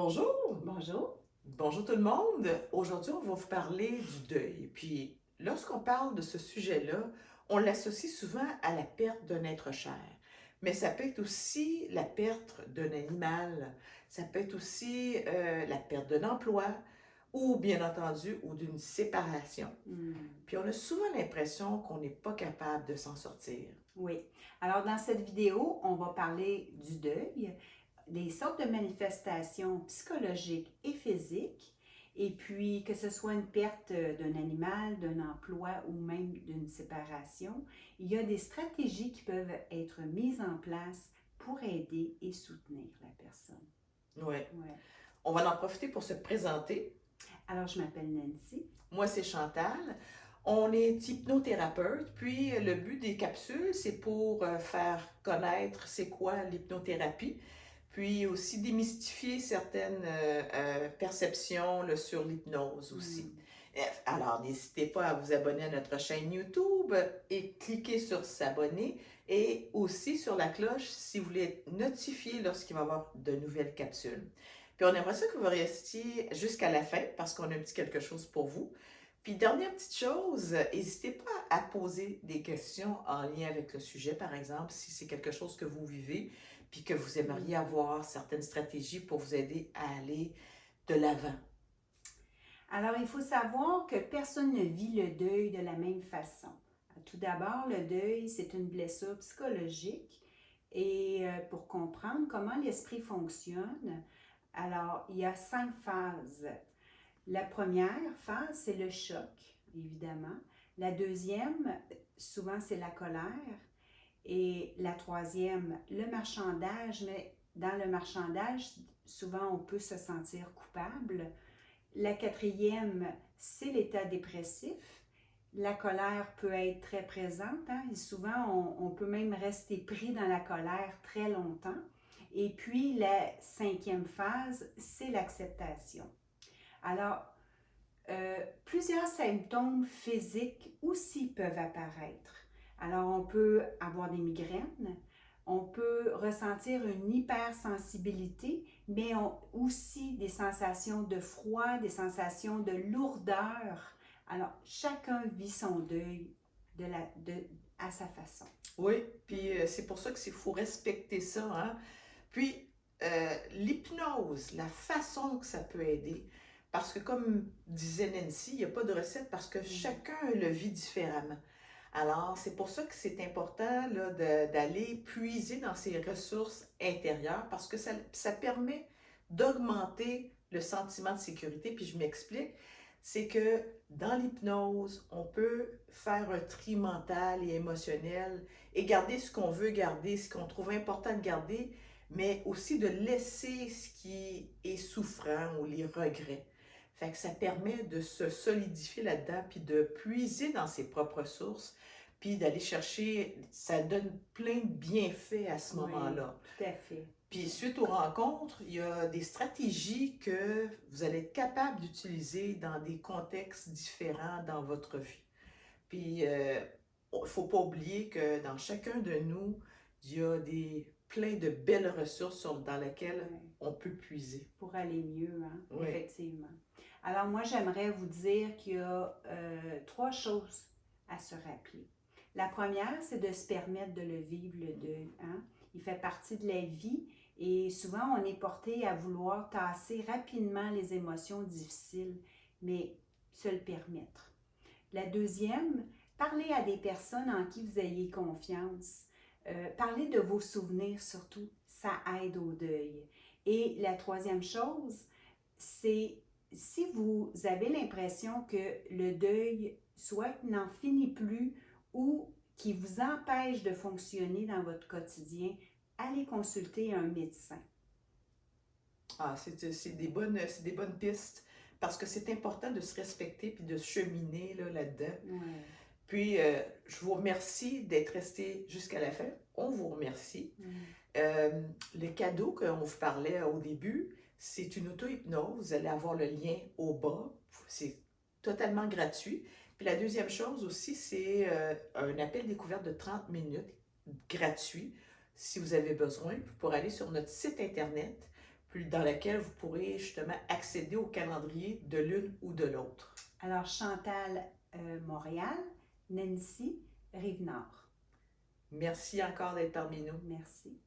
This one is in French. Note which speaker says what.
Speaker 1: Bonjour,
Speaker 2: Bonjour.
Speaker 1: bonjour tout le monde. Aujourd'hui, on va vous parler du deuil. Puis, lorsqu'on parle de ce sujet-là, on l'associe souvent à la perte d'un être cher. Mais ça peut être aussi la perte d'un animal, ça peut être aussi la perte d'un emploi ou bien entendu, ou d'une séparation.
Speaker 2: Hmm,
Speaker 1: Puis on a souvent l'impression qu'on n'est pas capable de s'en sortir.
Speaker 2: oui. Alors, dans cette vidéo, on va parler du deuil, des sortes de manifestations psychologiques et physiques, et puis que ce soit une perte d'un animal, d'un emploi ou même d'une séparation, il y a des stratégies qui peuvent être mises en place pour aider et soutenir la personne.
Speaker 1: Ouais.
Speaker 2: Ouais.
Speaker 1: On va en profiter pour se présenter.
Speaker 2: Alors, je m'appelle Nancy.
Speaker 1: Moi, c'est Chantal. On est hypnothérapeute, puis le but des capsules, c'est pour faire connaître c'est quoi l'hypnothérapie, puis aussi démystifier certaines perceptions là, sur l'hypnose aussi.
Speaker 2: Hmm.
Speaker 1: Alors, n'hésitez pas à vous abonner à notre chaîne YouTube et cliquer sur s'abonner et aussi sur la cloche si vous voulez être notifié lorsqu'il va y avoir de nouvelles capsules. Puis on aimerait ça que vous restiez jusqu'à la fin parce qu'on a un petit quelque chose pour vous. Puis dernière petite chose, n'hésitez pas à poser des questions en lien avec le sujet, par exemple, si c'est quelque chose que vous vivez, puis que vous aimeriez avoir certaines stratégies pour vous aider à aller de l'avant.
Speaker 2: Alors, il faut savoir que personne ne vit le deuil de la même façon. Tout d'abord, le deuil, c'est une blessure psychologique et pour comprendre comment l'esprit fonctionne, alors il y a 5 phases. La première phase, c'est le choc, évidemment. La deuxième, souvent, c'est la colère. Et la troisième, le marchandage, mais dans le marchandage, souvent on peut se sentir coupable. La quatrième, c'est l'état dépressif. La colère peut être très présente, hein, et souvent on peut même rester pris dans la colère très longtemps. Et puis la cinquième phase, c'est l'acceptation. Alors, plusieurs symptômes physiques aussi peuvent apparaître. Alors, on peut avoir des migraines, on peut ressentir une hypersensibilité, mais aussi des sensations de froid, des sensations de lourdeur. Alors, chacun vit son deuil à sa façon.
Speaker 1: Oui, puis c'est pour ça qu'il faut respecter ça, hein. Puis, l'hypnose, la façon que ça peut aider, parce que comme disait Nancy, il n'y a pas de recette parce que
Speaker 2: Mm.
Speaker 1: chacun le vit différemment. Alors, c'est pour ça que c'est important là, d'aller puiser dans ses ressources intérieures parce que ça permet d'augmenter le sentiment de sécurité. Puis je m'explique, c'est que dans l'hypnose, on peut faire un tri mental et émotionnel et garder ce qu'on veut garder, ce qu'on trouve important de garder, mais aussi de laisser ce qui est souffrant ou les regrets. Fait que ça permet de se solidifier là-dedans, puis de puiser dans ses propres sources, puis d'aller chercher, ça donne plein de bienfaits à ce
Speaker 2: Oui,
Speaker 1: moment-là.
Speaker 2: tout à fait.
Speaker 1: Puis suite aux rencontres, il y a des stratégies que vous allez être capable d'utiliser dans des contextes différents dans votre vie. Puis, il ne faut pas oublier que dans chacun de nous, il y a plein de belles ressources dans lesquelles
Speaker 2: Oui.
Speaker 1: on peut puiser.
Speaker 2: Pour aller mieux, hein?
Speaker 1: Oui.
Speaker 2: Effectivement. Alors moi, j'aimerais vous dire qu'il y a 3 choses à se rappeler. La première, c'est de se permettre de le vivre, le deuil. Hein? Il fait partie de la vie et souvent, on est porté à vouloir tasser rapidement les émotions difficiles, mais se le permettre. La deuxième, parler à des personnes en qui vous ayez confiance. Parler de vos souvenirs surtout, ça aide au deuil. Et la troisième chose, c'est si vous avez l'impression que le deuil soit n'en finit plus ou qui vous empêche de fonctionner dans votre quotidien, allez consulter un médecin.
Speaker 1: Ah, c'est des bonnes pistes parce que c'est important de se respecter puis de cheminer là, là-dedans.
Speaker 2: Ouais.
Speaker 1: Puis, je vous remercie d'être resté jusqu'à la fin. On vous remercie.
Speaker 2: Mm.
Speaker 1: Le cadeau qu'on vous parlait au début, c'est une auto-hypnose. Vous allez avoir le lien au bas. C'est totalement gratuit. Puis la deuxième chose aussi, c'est un appel découverte de 30 minutes gratuit. Si vous avez besoin, pour aller sur notre site internet, dans laquelle vous pourrez justement accéder au calendrier de l'une ou de l'autre.
Speaker 2: Alors, Chantal, Montréal, Nancy, Rive-Nord.
Speaker 1: Merci encore d'être parmi nous.
Speaker 2: Merci.